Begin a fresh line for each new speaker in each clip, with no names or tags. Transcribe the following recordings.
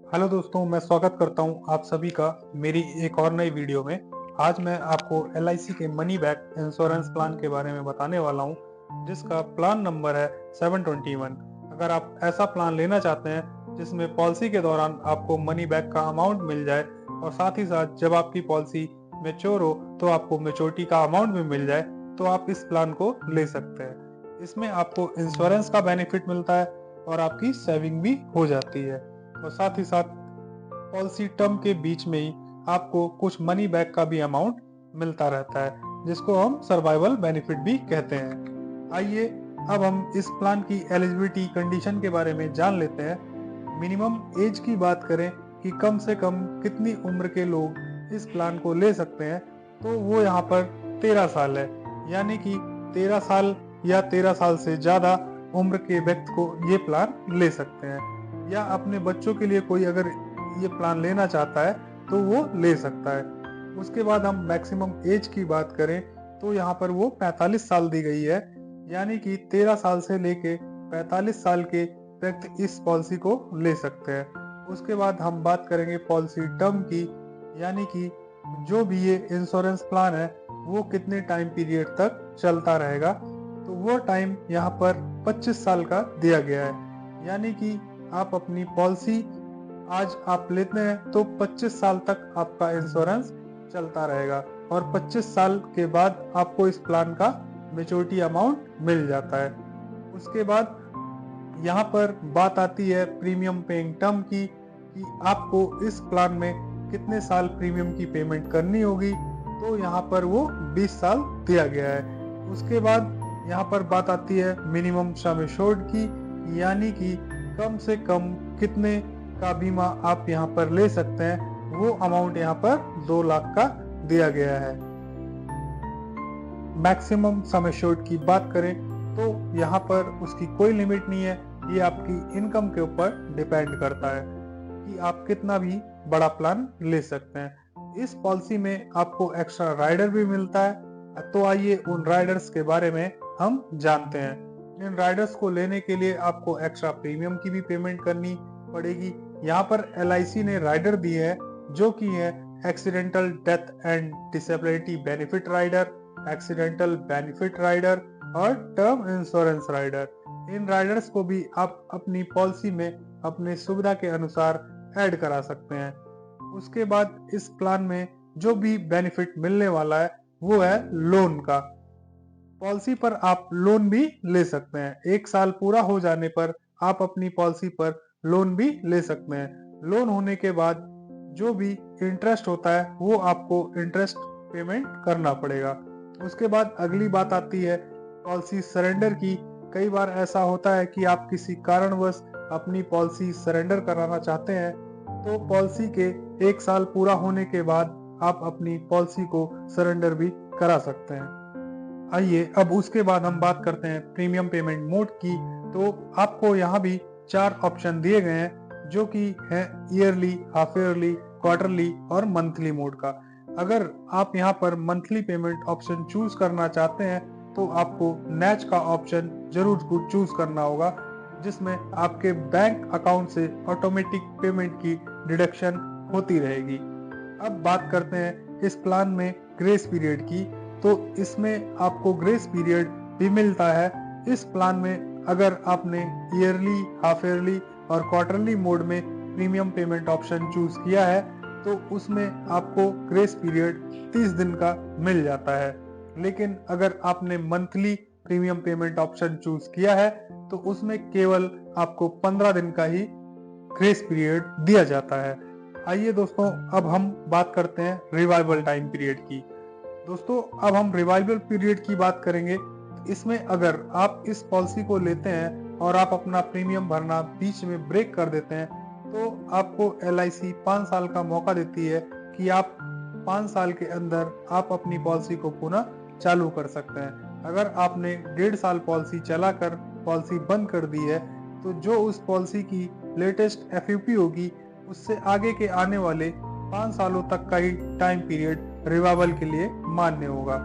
Hello दोस्तों, मैं स्वागत करता हूं आप सभी का मेरी एक और नई वीडियो में। आज मैं आपको एलआईसी के मनी बैक इंश्योरेंस प्लान के बारे में बताने वाला हूं, जिसका प्लान नंबर है 721। अगर आप ऐसा प्लान लेना चाहते हैं जिसमें पॉलिसी के दौरान आपको मनी बैक का अमाउंट मिल जाए और साथ ही साथ जब आपकी पॉलिसी मेच्योर हो तो आपको मेच्योरिटी का अमाउंट भी मिल जाए, तो आप इस प्लान को ले सकते हैं। इसमें आपको इंश्योरेंस का बेनिफिट मिलता है और आपकी सेविंग भी हो जाती है, और साथ ही साथ पॉलिसी टर्म के बीच में ही आपको कुछ मनी बैक का भी अमाउंट मिलता रहता है, जिसको हम सर्वाइवल बेनिफिट भी कहते हैं। आइए अब हम इस प्लान की एलिजिबिलिटी कंडीशन के बारे में जान लेते हैं। मिनिमम एज की बात करें कि कम से कम कितनी उम्र के लोग इस प्लान को ले सकते हैं, तो वो यहाँ पर 13 साल है। यानी कि 13 साल या 13 साल से ज्यादा उम्र के व्यक्ति को ये प्लान ले सकते हैं, या अपने बच्चों के लिए कोई अगर ये प्लान लेना चाहता है तो वो ले सकता है। उसके बाद हम मैक्सिमम एज की बात करें तो यहाँ पर वो 45 साल दी गई है। यानी कि 13 साल से लेके 45 साल के व्यक्ति इस पॉलिसी को ले सकते हैं। उसके बाद हम बात करेंगे पॉलिसी टर्म की, यानी कि जो भी ये इंश्योरेंस प्लान है वो कितने टाइम पीरियड तक चलता रहेगा, तो वो टाइम यहाँ पर 25 साल का दिया गया है। यानी कि आप अपनी पॉलिसी आज आप लेते हैं तो 25 साल तक आपका इंश्योरेंस चलता रहेगा, और 25 साल के बाद आपको इस प्लान का मेच्योरिटी अमाउंट मिल जाता है। उसके बाद यहाँ पर बात आती है प्रीमियम पेइंग टर्म की, कि आपको इस प्लान में कितने साल प्रीमियम की पेमेंट करनी होगी, तो यहाँ पर वो 20 साल दिया गया है। उसके बाद यहाँ पर बात आती है मिनिमम सम एश्योर्ड की, यानी कि कम से कम कितने का बीमा आप यहाँ पर ले सकते हैं, वो अमाउंट यहाँ पर 2 लाख का दिया गया है। मैक्सिमम सम एश्योर्ड की बात करें तो यहाँ पर उसकी कोई लिमिट नहीं है, ये आपकी इनकम के ऊपर डिपेंड करता है कि आप कितना भी बड़ा प्लान ले सकते हैं। इस पॉलिसी में आपको एक्स्ट्रा राइडर भी मिलता है, तो आइए उन राइडर्स के बारे में हम जानते हैं। इन राइडर्स को लेने के लिए आपको एक्स्ट्रा प्रीमियम की भी पेमेंट करनी पड़ेगी। यहाँ पर एलआईसी ने राइडर दिए हैं, जो कि है accidental death and disability benefit rider, accidental benefit rider और टर्म इंश्योरेंस राइडर। इन राइडर्स को भी आप अपनी पॉलिसी में अपने सुविधा के अनुसार ऐड करा सकते हैं। उसके बाद इस प्लान में जो भी बेनिफिट मिलने वाला है वो है लोन का। पॉलिसी पर आप लोन भी ले सकते हैं। 1 साल पूरा हो जाने पर आप अपनी पॉलिसी पर लोन भी ले सकते हैं। लोन होने के बाद जो भी इंटरेस्ट होता है वो आपको इंटरेस्ट पेमेंट करना पड़ेगा। उसके बाद अगली बात आती है पॉलिसी सरेंडर की। कई बार ऐसा होता है कि आप किसी कारणवश अपनी पॉलिसी सरेंडर कराना चाहते हैं, तो पॉलिसी के 1 साल पूरा होने के बाद आप अपनी पॉलिसी को सरेंडर भी करा सकते हैं। आइए अब उसके बाद हम बात करते हैं प्रीमियम पेमेंट मोड की। तो आपको यहाँ भी 4 ऑप्शन दिए गए हैं, जो कि है ईयरली, हाफ ईयरली, क्वार्टरली और मंथली मोड का। अगर आप यहाँ पर मंथली पेमेंट ऑप्शन चूज करना चाहते हैं तो आपको नैच का ऑप्शन जरूर चूज करना होगा, जिसमें आपके बैंक अकाउंट से ऑटोमेटिक पेमेंट की डिडक्शन होती रहेगी। अब बात करते हैं इस प्लान में ग्रेस पीरियड की। तो इसमें आपको ग्रेस पीरियड भी मिलता है। इस प्लान में अगर आपने ईयरली, हाफ ईयरली और क्वार्टरली मोड में प्रीमियम पेमेंट ऑप्शन चूज किया है, तो उसमें आपको ग्रेस पीरियड 30 दिन का मिल जाता है। लेकिन अगर आपने monthly premium payment option choose किया है तो उसमें केवल आपको 15 दिन का ही ग्रेस पीरियड दिया जाता है। आइए दोस्तों, अब हम बात करते हैं रिवाइवल टाइम पीरियड की। दोस्तों, अब हम रिवाइवल पीरियड की बात करेंगे। इसमें अगर आप इस पॉलिसी को लेते हैं और आप अपना प्रीमियम भरना बीच में ब्रेक कर देते हैं, तो आपको एलआईसी 5 साल का मौका देती है कि आप 5 साल के अंदर आप अपनी पॉलिसी को पुनः चालू कर सकते हैं। अगर आपने 1.5 साल पॉलिसी चलाकर पॉलिसी बंद कर दी है, तो जो उस पॉलिसी की लेटेस्ट एफयूपी होगी उससे आगे के आने वाले 5 सालों तक का ही टाइम पीरियड रिवाइवल के लिए मान्य होगा।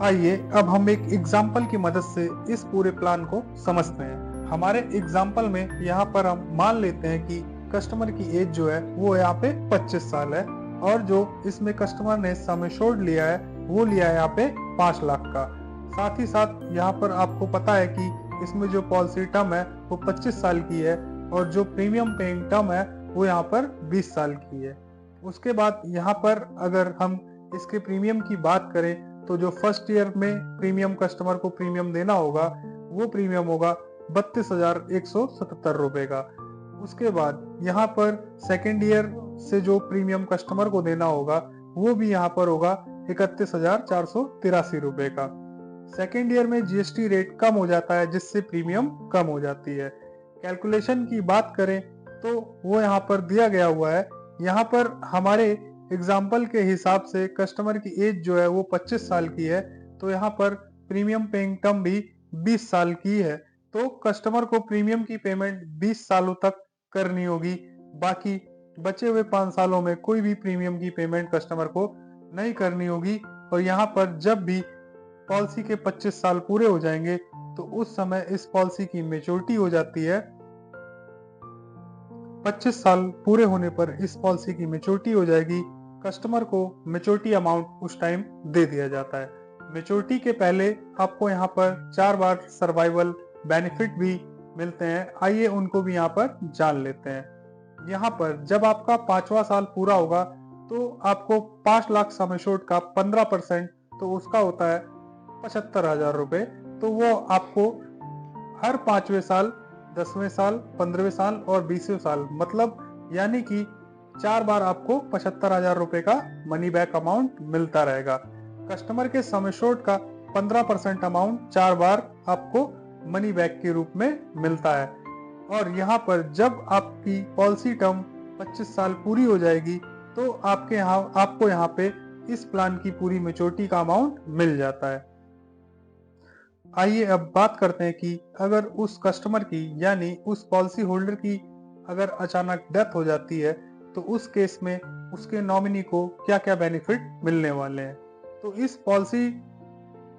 आइए अब हम एक एग्जाम्पल की मदद से इस पूरे प्लान को समझते हैं। हमारे एग्जाम्पल में यहाँ पर हम मान लेते हैं कि कस्टमर की एज जो है वो यहाँ पे 25 साल है, और जो इसमें कस्टमर ने सम एश्योर्ड लिया है वो लिया है यहाँ पे 5 लाख का। साथ ही साथ यहाँ पर आपको पता है कि इसमें जो पॉलिसी टर्म है वो 25 साल की है, और जो प्रीमियम पेइंग टर्म है वो यहाँ पर 20 साल की है। उसके बाद यहाँ पर अगर हम इसके प्रीमियम की बात करें तो जो फर्स्ट ईयर में प्रीमियम कस्टमर को प्रीमियम देना होगा वो प्रीमियम होगा 32,177 रुपए का। उसके बाद यहाँ पर सेकेंड ईयर से जो प्रीमियम कस्टमर को देना होगा वो भी यहाँ पर होगा 31,483 रुपए का। सेकेंड ईयर में जीएसटी रेट कम हो जाता है जिससे प्रीमियम कम हो जाती है। कैलकुलेशन की बात करें तो वो यहाँ पर दिया गया हुआ है। यहाँ पर हमारे एग्जाम्पल के हिसाब से कस्टमर की एज जो है वो 25 साल की है, तो यहाँ पर प्रीमियम पेइंग टर्म भी 20 साल की है। तो कस्टमर को प्रीमियम की पेमेंट 20 सालों तक करनी होगी। बाकी बचे हुए 5 सालों में कोई भी प्रीमियम की पेमेंट कस्टमर को नहीं करनी होगी। और यहाँ पर जब भी पॉलिसी के 25 साल पूरे हो जाएंगे तो उस समय इस पॉलिसी की मेच्योरिटी हो जाती है। 25 साल पूरे होने पर इस पॉलिसी की मेच्योरिटी हो जाएगी। कस्टमर को मेच्योरिटी अमाउंट उस टाइम दे दिया जाता है। मेच्योरिटी के पहले आपको यहाँ पर 4 बार सर्वाइवल बेनिफिट भी मिलते हैं। आइए उनको भी यहाँ पर जान लेते हैं। यहाँ पर जब आपका 5वां साल पूरा होगा तो आपको 5 लाख सम एश्योर्ड का 15% तो उसका होता है 75,000 रुपए। तो वो आपको हर 5वें साल, 10वें साल, 15वें साल और 20वें साल मतलब यानी कि 4 बार आपको 75,000 रुपए का मनी बैक अमाउंट मिलता रहेगा। कस्टमर के सम एश्योर्ड का 15% अमाउंट 4 बार आपको मनी बैक के रूप में मिलता है। और यहाँ पर जब आपकी पॉलिसी टर्म 25 साल पूरी हो जाएगी तो आपको यहाँ पे इस प्लान की पूरी मेच्योरिटी का अमाउंट मिल जाता है। आइए अब बात करते हैं कि अगर उस कस्टमर की यानी उस पॉलिसी होल्डर की अगर अचानक डेथ हो जाती है तो उस केस में उसके नॉमिनी को क्या क्या बेनिफिट मिलने वाले हैं। तो इस पॉलिसी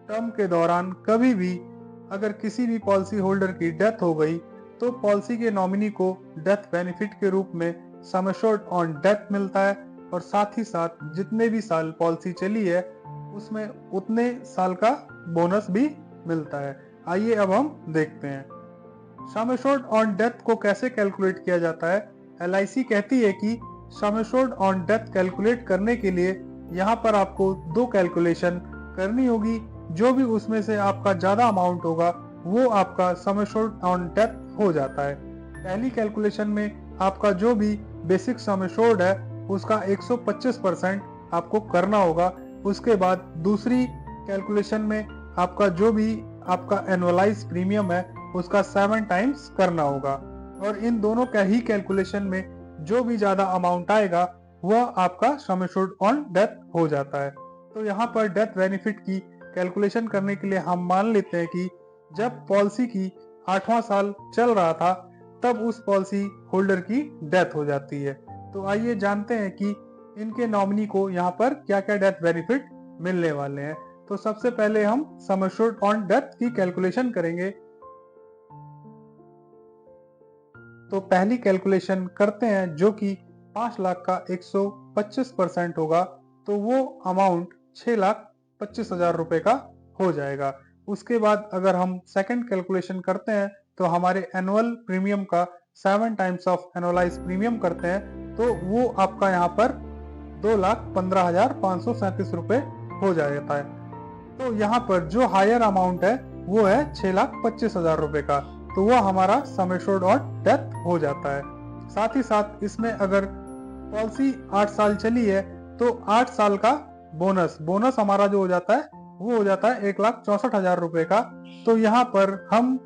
टर्म के दौरान कभी भी अगर किसी भी पॉलिसी होल्डर की डेथ हो गई तो पॉलिसी के नॉमिनी को डेथ बेनिफिट के रूप में सम एश्योर्ड ऑन डेथ मिलता है, और साथ ही साथ जितने भी साल पॉलिसी चली है उसमें उतने साल का बोनस भी मिलता है। आइए अब हम देखते हैं सम एश्योर्ड ऑन डेथ को कैसे कैलकुलेट किया जाता है। एलआईसी कहती है कि sum assured on death calculate करने के लिए यहाँ पर आपको 2 कैलकुलेशन करनी होगी। जो भी उसमें से आपका ज्यादा अमाउंट होगा वो आपका सम एश्योर्ड ऑन डेथ हो जाता है। पहली कैलकुलेशन में आपका जो भी बेसिक सम एश्योर्ड है उसका 125% आपको करना होगा। उसके बाद दूसरी कैलकुलेशन में आपका जो भी आपका एनुअलाइज प्रीमियम है उसका 7 टाइम्स करना होगा। और इन दोनों का ही कैलकुलेशन में जो भी ज्यादा अमाउंट आएगा वह आपका सम एश्योर्ड ऑन डेथ हो जाता है। तो यहाँ पर डेथ बेनिफिट की कैलकुलेशन करने के लिए हम मान लेते हैं कि जब पॉलिसी की 8वां साल चल रहा था तब उस पॉलिसी होल्डर की डेथ हो जाती है। तो आइए जानते हैं कि इनके नॉमिनी को यहाँ पर क्या क्या डेथ बेनिफिट मिलने वाले हैं। तो सबसे पहले हम सम एश्योर्ड ऑन डेथ की कैलकुलेशन करेंगे। तो पहली कैलकुलेशन करते हैं जो कि 5 लाख का 125% होगा, तो वो अमाउंट 6,25,000 रुपए का हो जाएगा। उसके बाद अगर हम सेकंड कैलकुलेशन करते हैं तो हमारे एनुअल प्रीमियम का 7 टाइम्स ऑफ एनुअलाइज प्रीमियम करते हैं तो वो आपका यहाँ पर 2,15,537 रुपए हो जाता है। तो यहाँ पर जो हायर अमाउंट है वो है 6,25,000 रुपए का, तो वो हमारा सम एश्योर्ड ऑन डेथ हो जाता है। साथ ही साथ इसमें अगर पॉलिसी 8 साल चली है तो 8 साल का बोनस हमारा जो हो जाता है वो हो जाता है 1,64,000 रुपए का। तो यहाँ पर हम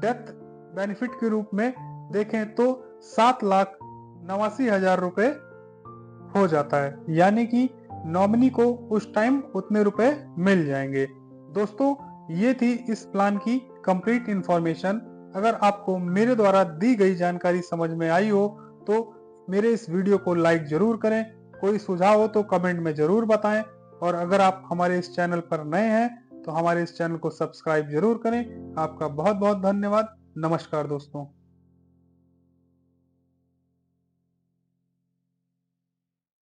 डेथ बेनिफिट के रूप में देखें तो 7,89,000 रुपए हो जाता है, यानी कि नॉमिनी को उस टाइम उतने रुपए मिल जाएंगे। दोस्तों ये थी इस प्लान की कंप्लीट इंफॉर्मेशन। अगर आपको मेरे द्वारा दी गई जानकारी समझ में आई हो तो मेरे इस वीडियो को लाइक जरूर करें। कोई सुझाव हो तो कमेंट में जरूर बताएं, और अगर आप हमारे इस चैनल पर नए हैं तो हमारे इस चैनल को सब्सक्राइब जरूर करें। आपका बहुत बहुत धन्यवाद। नमस्कार दोस्तों।